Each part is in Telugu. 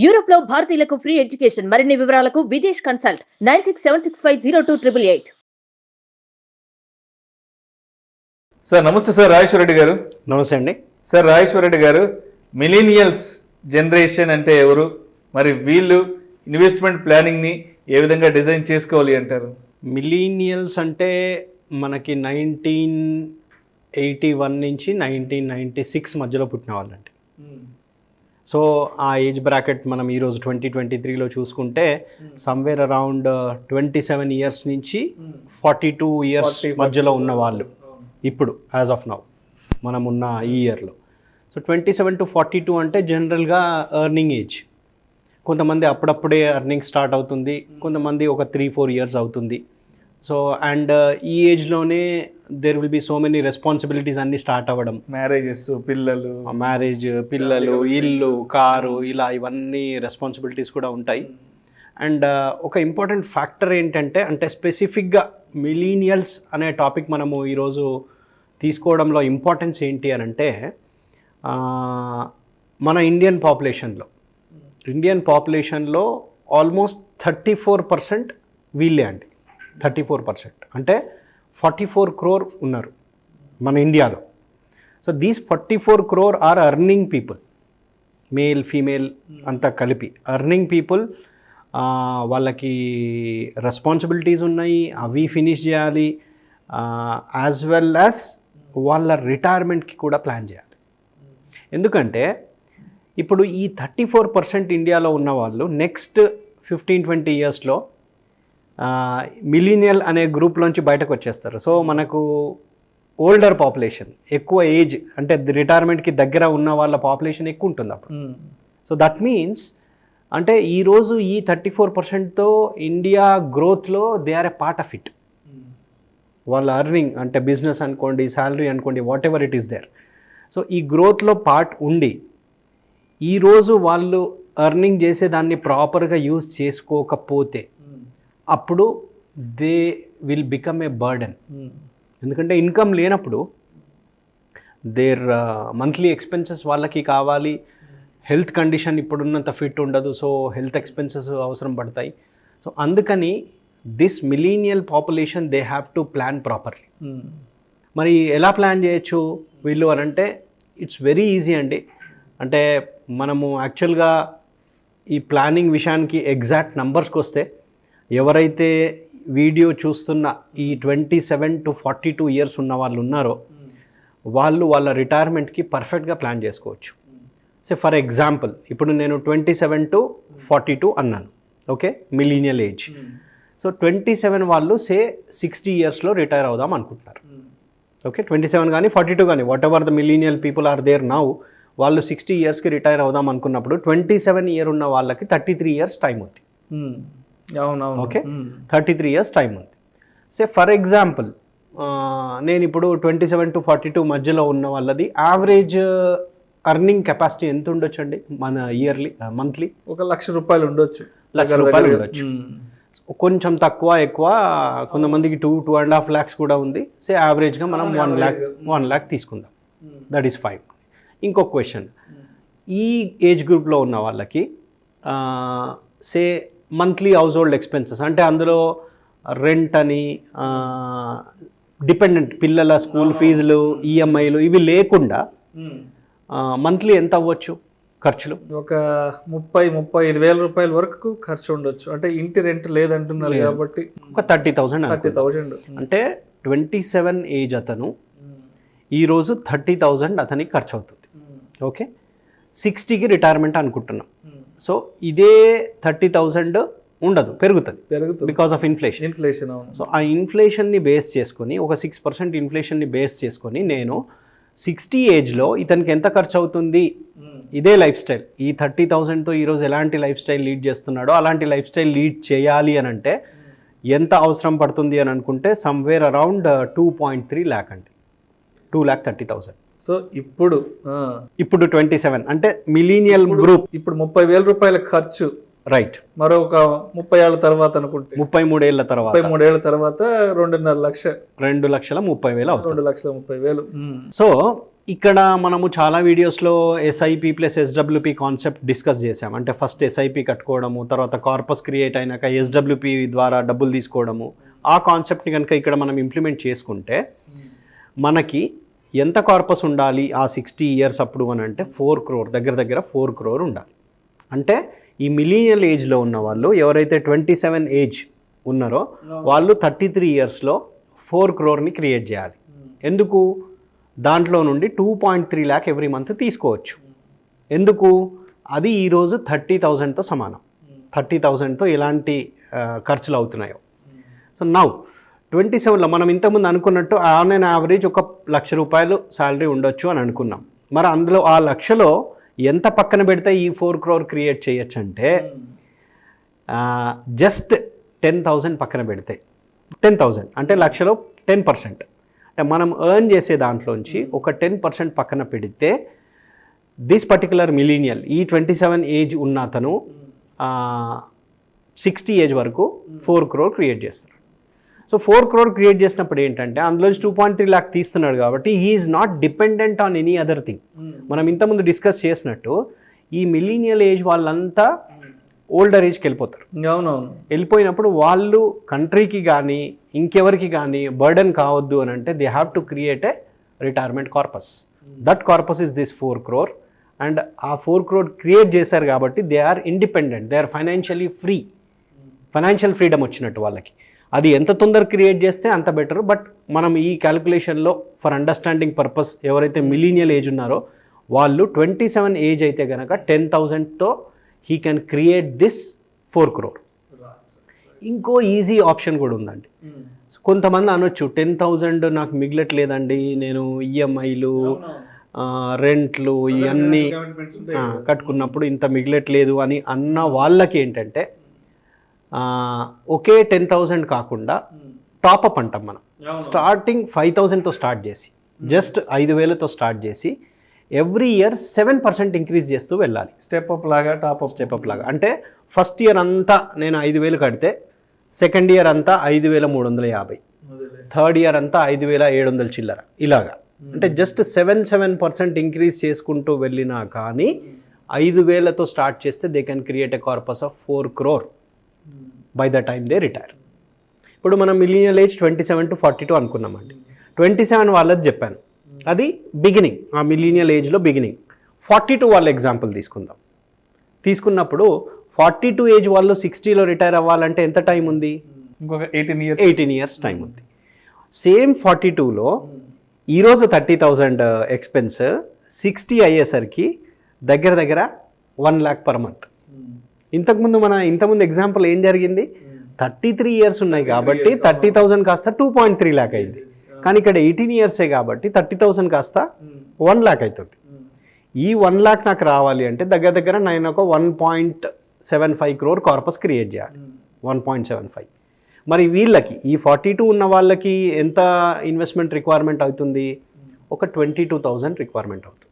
యూరోప్ లో భారతీయులకు ఫ్రీ ఎడ్యుకేషన్. మరిన్ని వివరాలకు విదేశ్ కన్సల్ట్ 9676502888. సార్ నమస్తే సార్, రాజేశ్వర రెడ్డి గారు. నమస్తే అండి. సార్ రాజేశ్వర రెడ్డి గారు, మిలీనియల్స్ జనరేషన్ అంటే ఎవరు, మరి వీళ్ళు ఇన్వెస్ట్మెంట్ ప్లానింగ్ని ఏ విధంగా డిజైన్ చేసుకోవాలి అంటారు? మిలీనియల్స్ అంటే మనకి 1981 నుంచి 1996 మధ్యలో పుట్టిన వాళ్ళండి. సో ఆ ఏజ్ బ్రాకెట్ మనం ఈరోజు 2023లో చూసుకుంటే సమ్వేర్ అరౌండ్ 27 ఇయర్స్ నుంచి 42 ఇయర్స్ మధ్యలో ఉన్న వాళ్ళు ఇప్పుడు యాజ్ ఆఫ్ నౌ మనం ఉన్న ఈ ఇయర్లో. సో 27 to 42 అంటే జనరల్గా ఎర్నింగ్ ఏజ్. కొంతమంది అప్పుడప్పుడే ఎర్నింగ్ స్టార్ట్ అవుతుంది, కొంతమంది ఒక 3-4 ఇయర్స్ అవుతుంది. సో అండ్ ఈ ఏజ్లోనే there will be so many responsibilities అన్నీ స్టార్ట్ అవ్వడం. మ్యారేజ్, పిల్లలు, ఇల్లు, కారు, ఇలా ఇవన్నీ రెస్పాన్సిబిలిటీస్ కూడా ఉంటాయి. అండ్ ఒక ఇంపార్టెంట్ ఫ్యాక్టర్ ఏంటంటే, అంటే స్పెసిఫిక్గా మిలీనియల్స్ అనే టాపిక్ మనము ఈరోజు తీసుకోవడంలో ఇంపార్టెన్స్ ఏంటి అని అంటే, మన ఇండియన్ పాపులేషన్లో ఆల్మోస్ట్ 34% వీళ్ళే అండి. 34% అంటే 44 crore ఉన్నారు మన ఇండియాలో. So these 44 crore are earning people, male female అంతా కలిపి అర్నింగ్ పీపుల్. వాళ్ళకి రెస్పాన్సిబిలిటీస్ ఉన్నాయి, అవి ఫినిష్ చేయాలి, యాజ్ వెల్ యాజ్ వాళ్ళ రిటైర్మెంట్కి కూడా ప్లాన్ చేయాలి. ఎందుకంటే ఇప్పుడు ఈ 34% ఇండియాలో ఉన్న వాళ్ళు నెక్స్ట్ 15-20 ఇయర్స్లో మిలీనియల్ అనే గ్రూప్లోంచి బయటకు వచ్చేస్తారు. సో మనకు ఓల్డర్ పాపులేషన్, ఎక్కువ ఏజ్ అంటే రిటైర్మెంట్కి దగ్గర ఉన్న వాళ్ళ పాపులేషన్ ఎక్కువ ఉంటుంది అప్పుడు. సో దట్ మీన్స్ అంటే ఈరోజు ఈ 34%తో ఇండియా గ్రోత్లో they are a part of it. వాళ్ళ అర్నింగ్ అంటే బిజినెస్ అనుకోండి, శాలరీ అనుకోండి, whatever it is there. So ఈ గ్రోత్లో పార్ట్ ఉండి ఈరోజు వాళ్ళు అర్నింగ్ చేసేదాన్ని ప్రాపర్గా యూజ్ చేసుకోకపోతే అప్పుడు they will become a burden. ఎందుకంటే ఇన్కమ్ లేనప్పుడు దేర్ మంత్లీ ఎక్స్పెన్సెస్ వాళ్ళకి కావాలి, హెల్త్ కండిషన్ ఇప్పుడున్నంత ఫిట్ ఉండదు, సో హెల్త్ ఎక్స్పెన్సెస్ అవసరం పడతాయి. సో అందుకని this millennial population they have to plan properly. మరి ఎలా ప్లాన్ చేయొచ్చు వీళ్ళు అని అంటే, ఇట్స్ వెరీ ఈజీ అండి. అంటే మనము యాక్చువల్గా ఈ ప్లానింగ్ విషయానికి ఎగ్జాక్ట్ నంబర్స్కి వస్తే, ఎవరైతే వీడియో చూస్తున్న ఈ 27 to 42 ఇయర్స్ ఉన్న వాళ్ళు ఉన్నారో వాళ్ళు వాళ్ళ రిటైర్మెంట్కి పర్ఫెక్ట్గా ప్లాన్ చేసుకోవచ్చు. సో ఫర్ ఎగ్జాంపుల్ ఇప్పుడు నేను 27 to 42 అన్నాను, ఓకే, మిలీనియల్ ఏజ్. సో 27 వాళ్ళు 60 ఇయర్స్లో రిటైర్ అవుదాం అనుకుంటున్నారు. ఓకే, 27 కానీ 42 కానీ whatever the millennial people are there now, వాళ్ళు 60 ఇయర్స్కి రిటైర్ అవుదాం అనుకున్నప్పుడు 27 ఇయర్ ఉన్న వాళ్ళకి 33 ఇయర్స్ టైం ఉంది. అవునవును, ఓకే, 33 ఇయర్స్ టైం ఉంది. సే ఫర్ ఎగ్జాంపుల్ నేను ఇప్పుడు 27 to 42 మధ్యలో ఉన్న వాళ్ళది యావరేజ్ అర్నింగ్ కెపాసిటీ ఎంత ఉండొచ్చు అండి మన ఇయర్లీ మంత్లీ? ₹1,00,000 ఉండొచ్చు. ₹1,00,000 ఉండొచ్చు. కొంచెం తక్కువ ఎక్కువ కొంతమందికి 2.5 lakhs కూడా ఉంది. సే యావరేజ్గా మనం 1 lakh తీసుకుందాం, దట్ ఈస్ ఫైన్. ఇంకొక క్వశ్చన్, ఈ ఏజ్ గ్రూప్లో ఉన్న వాళ్ళకి సే మంత్లీ హౌస్ హోల్డ్ ఎక్స్పెన్సెస్ అంటే అందులో రెంట్ అని, డిపెండెంట్ పిల్లల స్కూల్ ఫీజులు, ఈఎంఐలు ఇవి లేకుండా మంత్లీ ఎంత అవ్వచ్చు ఖర్చులు? ఒక 30-35 వేల రూపాయల వరకు ఖర్చు ఉండొచ్చు. అంటే ఇంటి రెంట్ లేదంటున్నారు కాబట్టి ఒక 30,000 అంటే 27 ఏజ్ అతను ఈరోజు 30,000 అతనికి ఖర్చు అవుతుంది. ఓకే, 60కి రిటైర్మెంట్ అనుకుంటున్నాం. సో ఇదే 30,000 ఉండదు, పెరుగుతుంది బికాస్ ఆఫ్ ఇన్ఫ్లేషన్. సో ఆ ఇన్ఫ్లేషన్ని బేస్ చేసుకొని, ఒక 6% ఇన్ఫ్లేషన్ని బేస్ చేసుకొని నేను 60 ఏజ్లో ఇతనికి ఎంత ఖర్చు అవుతుంది, ఇదే లైఫ్ స్టైల్, ఈ 30,000తో ఈరోజు ఎలాంటి లైఫ్ స్టైల్ లీడ్ చేస్తున్నాడో అలాంటి లైఫ్ స్టైల్ లీడ్ చేయాలి అని అంటే ఎంత అవసరం పడుతుంది అని అనుకుంటే సమ్వేర్ అరౌండ్ 2.3 lakh అండి, 2,30,000. సో ఇప్పుడు 27 అంటే మిలీనియల్ గ్రూప్ ఇప్పుడు 30,000 రూపాయల ఖర్చు రైట్. మరొక 30 ఏళ్ళ తర్వాత అనుకుంటే 33 ఏళ్ళ తర్వాత 33 ఏళ్ళ తర్వాత 2.5 లక్ష 2,30,000 అవుతుంది. 2,30,000. సో ఇక్కడ మనము చాలా వీడియోస్లో SIP plus SWP concept discuss చేసాం. అంటే ఫస్ట్ ఎస్ఐపి కట్టుకోవడము, తర్వాత కార్పస్ క్రియేట్ అయినాక ఎస్డబ్ల్యూపి ద్వారా డబ్బులు తీసుకోవడము. ఆ కాన్సెప్ట్ని కనుక ఇక్కడ మనం ఇంప్లిమెంట్ చేసుకుంటే మనకి ఎంత కార్పస్ ఉండాలి ఆ 60 years అప్పుడు అని అంటే 4 crore, దగ్గర 4 crore ఉండాలి. అంటే ఈ మిలీనియల్ ఏజ్లో ఉన్న వాళ్ళు ఎవరైతే 27 ఏజ్ ఉన్నారో వాళ్ళు 33 yearsలో 4 crore క్రియేట్ చేయాలి. ఎందుకు? దాంట్లో నుండి 2.3 lakh ఎవ్రీ మంత్ తీసుకోవచ్చు. ఎందుకు? అది ఈరోజు 30,000తో సమానం. 30,000తో ఎలాంటి ఖర్చులు అవుతున్నాయో. సో నౌ 27లో మనం ఇంతకుముందు అనుకున్నట్టు ఆన్ అండ్ యావరేజ్ 1,00,000 రూపాయలు శాలరీ ఉండొచ్చు అని అనుకున్నాం. మరి అందులో ఆ లక్షలో ఎంత పక్కన పెడితే ఈ 4 crore క్రియేట్ చేయొచ్చు అంటే జస్ట్ 10,000 పక్కన పెడితే 10,000 అంటే లక్షలో 10%. అంటే మనం ఎర్న్ చేసే దాంట్లోంచి ఒక 10% పక్కన పెడితే దిస్ పర్టికులర్ మిలీనియల్ ఈ 27 ఏజ్ ఉన్న అతను 60 ఏజ్ వరకు 4 crore క్రియేట్ చేస్తారు. సో 4 crore క్రియేట్ చేసినప్పుడు ఏంటంటే అందులోంచి 2.3 lakh తీస్తున్నాడు కాబట్టి he is not dependent on any other thing. మనం ఇంతకుముందు డిస్కస్ చేసినట్టు ఈ మిలీనియల్ ఏజ్ వాళ్ళంతా ఓల్డర్ ఏజ్కి వెళ్ళిపోతారు. అవునవును. వెళ్ళిపోయినప్పుడు వాళ్ళు కంట్రీకి కానీ ఇంకెవరికి కానీ బర్డెన్ కావద్దు అని అంటే they have to create a retirement corpus. That corpus is this 4 crore. And ఆ 4 crore క్రియేట్ చేశారు కాబట్టి they are independent, they are financially free. Financial freedom వచ్చినట్టు వాళ్ళకి. అది ఎంత తొందర క్రియేట్ చేస్తే అంత బెటర్. బట్ మనం ఈ క్యాలిక్యులేషన్లో ఫర్ అండర్స్టాండింగ్ పర్పస్ ఎవరైతే మిలీనియల్ ఏజ్ ఉన్నారో వాళ్ళు 27 ఏజ్ అయితే కనుక 10,000తో he can create this 4 crore. ఇంకో ఈజీ ఆప్షన్ కూడా ఉందండి. కొంతమంది అనొచ్చు 10,000 నాకు మిగలట్లేదండి, నేను ఈఎంఐలు రెంట్లు ఇవన్నీ కట్టుకున్నప్పుడు ఇంత మిగలట్లేదు అని అన్న వాళ్ళకి ఏంటంటే ఒకే 10,000 కాకుండా టాపప్ అంటాం మనం. స్టార్టింగ్ 5,000తో స్టార్ట్ చేసి జస్ట్ 5,000తో స్టార్ట్ చేసి ఎవ్రీ ఇయర్ 7% ఇంక్రీజ్ చేస్తూ వెళ్ళాలి. స్టెప్ అప్ లాగా అంటే ఫస్ట్ ఇయర్ అంతా నేను 5,000 కడితే సెకండ్ ఇయర్ అంతా 5,350, థర్డ్ ఇయర్ అంతా 5,700 చిల్లర ఇలాగా. అంటే జస్ట్ 7% ఇంక్రీజ్ చేసుకుంటూ వెళ్ళినా కానీ 5,000తో స్టార్ట్ చేస్తే they can create a corpus of 4 crore by the time they retire. ఇప్పుడు మనం మిలీనియల్ ఏజ్ 27 to 42 అనుకున్నామండి. 27 వాళ్ళది చెప్పాను, అది బిగినింగ్, ఆ మిలీనియల్ ఏజ్లో బిగినింగ్. 42 వాళ్ళ ఎగ్జాంపుల్ తీసుకున్నప్పుడు 42 ఏజ్ వాళ్ళు 60లో రిటైర్ అవ్వాలంటే ఎంత టైం ఉంది? ఇంకొక 18 years టైం ఉంది. సేమ్ 42లో ఈరోజు 30,000 ఎక్స్పెన్స్ 60 అయ్యేసరికి దగ్గర 1 lakh per month. ఇంతకుముందు ఎగ్జాంపుల్ ఏం జరిగింది? 33 years ఉన్నాయి కాబట్టి 30,000 కాస్త 2.3 lakh అయింది. కానీ ఇక్కడ 18 years కాబట్టి 30,000 కాస్త 1 lakh అవుతుంది. ఈ 1 lakh నాకు రావాలి అంటే దగ్గర నేను ఒక 1.75 crore కార్పస్ క్రియేట్ చేయాలి. 1.75. మరి వీళ్ళకి ఈ 42 ఉన్న వాళ్ళకి ఎంత ఇన్వెస్ట్మెంట్ రిక్వైర్మెంట్ అవుతుంది? ఒక 22,000 రిక్వైర్మెంట్ అవుతుంది.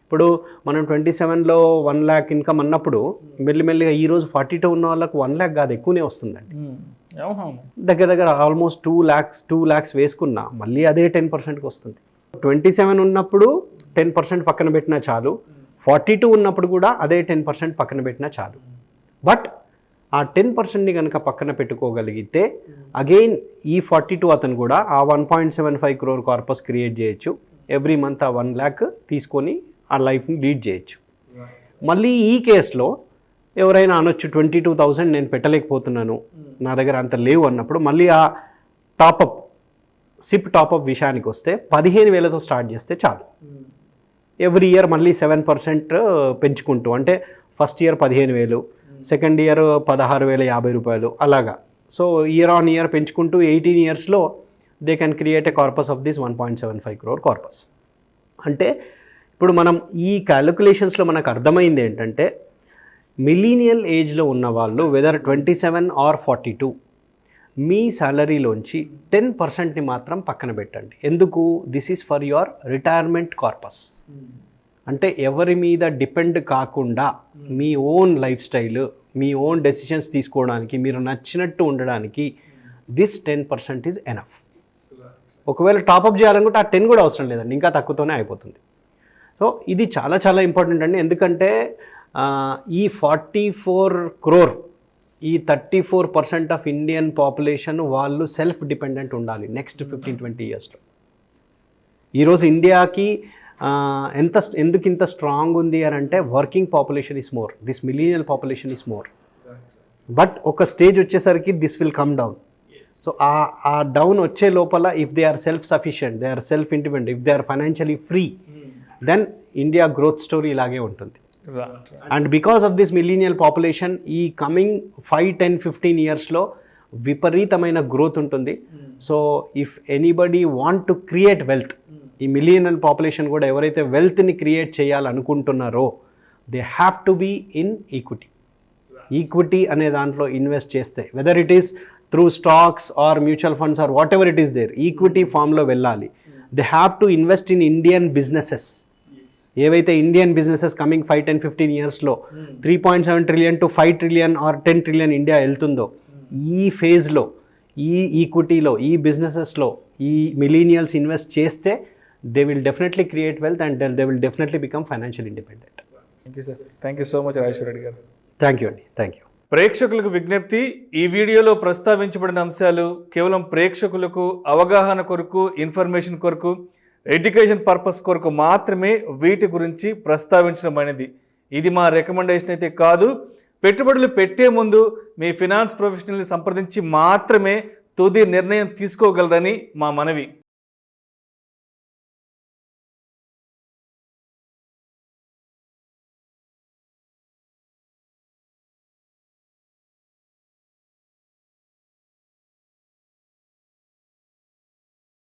ఇప్పుడు మనం 27లో 1 lakh ఇన్కమ్ అన్నప్పుడు మెల్లిమెల్లిగా ఈరోజు 42 ఉన్న వాళ్ళకి 1 lakh కాదు, ఎక్కువనే వస్తుందండి. దగ్గర ఆల్మోస్ట్ 2 lakhs వేసుకున్నా మళ్ళీ అదే 10%కి వస్తుంది. 27 ఉన్నప్పుడు 10% పక్కన పెట్టినా చాలు, 42 ఉన్నప్పుడు కూడా అదే 10% పక్కన పెట్టినా చాలు. బట్ ఆ 10%ని కనుక పక్కన పెట్టుకోగలిగితే అగైన్ ఈ 42 అతను కూడా ఆ 1.75 crore కార్పస్ క్రియేట్ చేయొచ్చు. ఎవ్రీ మంత్ ఆ 1 lakh తీసుకొని ఆ లైఫ్ని లీడ్ చేయొచ్చు. మళ్ళీ ఈ కేసులో ఎవరైనా అనొచ్చు 22,000 నేను పెట్టలేకపోతున్నాను, నా దగ్గర అంత లేవు అన్నప్పుడు మళ్ళీ ఆ సిప్ టాపప్ విషయానికి వస్తే 15,000తో స్టార్ట్ చేస్తే చాలు. ఎవ్రీ ఇయర్ మళ్ళీ 7% పెంచుకుంటూ, అంటే ఫస్ట్ ఇయర్ 15,000, సెకండ్ ఇయర్ 16,050 రూపాయలు అలాగా. సో ఇయర్ ఆన్ ఇయర్ పెంచుకుంటూ 18 yearsలో they can create a corpus of this 1.75 crore corpus. అంటే ఇప్పుడు మనం ఈ క్యాలిక్యులేషన్స్లో మనకు అర్థమైంది ఏంటంటే మిలీనియల్ ఏజ్లో ఉన్న వాళ్ళు వెదర్ 27 or 42 మీ శాలరీలోంచి 10%ని మాత్రం పక్కన పెట్టండి. ఎందుకు? This is for your retirement corpus. అంటే ఎవరి మీద డిపెండ్ కాకుండా మీ ఓన్ లైఫ్ స్టైల్, మీ ఓన్ డెసిషన్స్ తీసుకోవడానికి, మీరు నచ్చినట్టు ఉండడానికి దిస్ 10% ఈజ్ ఎనఫ్. ఒకవేళ టాపప్ చేయాలనుకుంటే ఆ 10 కూడా అవసరం లేదండి, ఇంకా తక్కువతోనే అయిపోతుంది. సో ఇది చాలా చాలా ఇంపార్టెంట్ అండి. ఎందుకంటే ఈ 44 crore, ఈ 34% ఆఫ్ ఇండియన్ పాపులేషన్ వాళ్ళు సెల్ఫ్ డిపెండెంట్ ఉండాలి నెక్స్ట్ 15-20 ఇయర్స్లో. ఈరోజు ఇండియాకి ఎందుకు ఇంత స్ట్రాంగ్ ఉంది అని అంటే working population is more, this millennial population is more. But ఒక స్టేజ్ వచ్చేసరికి this will come down. So ఆ డౌన్ వచ్చే లోపల if they are self sufficient, they are self independent, if they are financially free, then India growth story ఇలాగే ఉంటుంది. And because of this millennial population ఈ కమింగ్ 5-10-15 ఇయర్స్లో విపరీతమైన గ్రోత్ ఉంటుంది. So if anybody want to create wealth, ఈ మిలియనల్ పాపులేషన్ కూడా ఎవరైతే వెల్త్ని క్రియేట్ చేయాలనుకుంటున్నారో they have to be in equity. Equity అనే దాంట్లో ఇన్వెస్ట్ చేస్తే, whether it is through stocks or mutual funds or whatever it is there, equity ఫామ్లో వెళ్ళాలి. They have to invest in Indian businesses. ఏవైతే ఇండియన్ బిజినెసెస్ కమింగ్ 5-10-15 ఇయర్స్లో 3.7 trillion to 5 trillion or 10 trillion India వెళ్తుందో, ఈ ఫేజ్లో, ఈ ఈక్విటీలో, ఈ బిజినెసెస్లో ఈ మిలీనియల్స్ ఇన్వెస్ట్ చేస్తే they will definitely create wealth and they will definitely become financial independent. Thank you sir. Thank you so much Rajeshwara Reddy గారు. థ్యాంక్ యూ అండి. Thank you. ప్రేక్షకులకు విజ్ఞప్తి, ఈ వీడియోలో ప్రస్తావించబడిన అంశాలు కేవలం ప్రేక్షకులకు అవగాహన కొరకు, ఇన్ఫర్మేషన్ కొరకు, ఎడ్యుకేషన్ పర్పస్ కొరకు మాత్రమే వీటి గురించి ప్రస్తావించడం అనేది. ఇది మా రికమెండేషన్ అయితే కాదు. పెట్టుబడులు పెట్టే ముందు మీ ఫినాన్స్ ప్రొఫెషనల్ని సంప్రదించి మాత్రమే తుది నిర్ణయం తీసుకోగలరని మా మనవి.